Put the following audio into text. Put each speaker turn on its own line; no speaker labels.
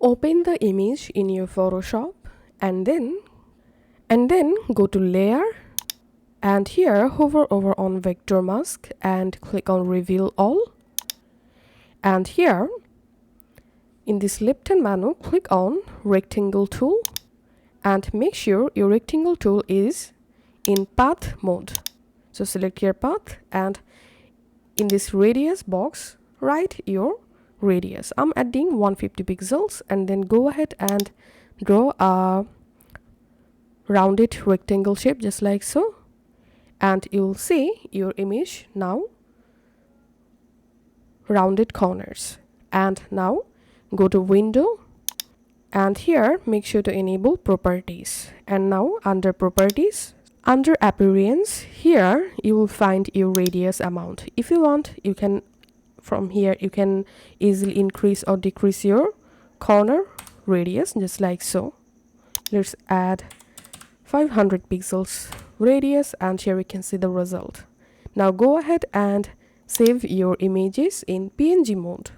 Open the image in your Photoshop and then go to layer, and here hover over on vector mask and click on reveal all, and here in this left hand menu click on rectangle tool and make sure your rectangle tool is in path mode. So select your path and in this radius box write your radius. I'm adding 150 pixels, and then go ahead and draw a rounded rectangle shape just like so, and you'll see your image now rounded corners. And now go to window, and here make sure to enable properties, and now under properties, under appearance, here you will find your radius amount. If you want, you can from here you can easily increase or decrease your corner radius just like so. Let's add 500 pixels radius, and here we can see the result. Now go ahead and save your images in PNG mode.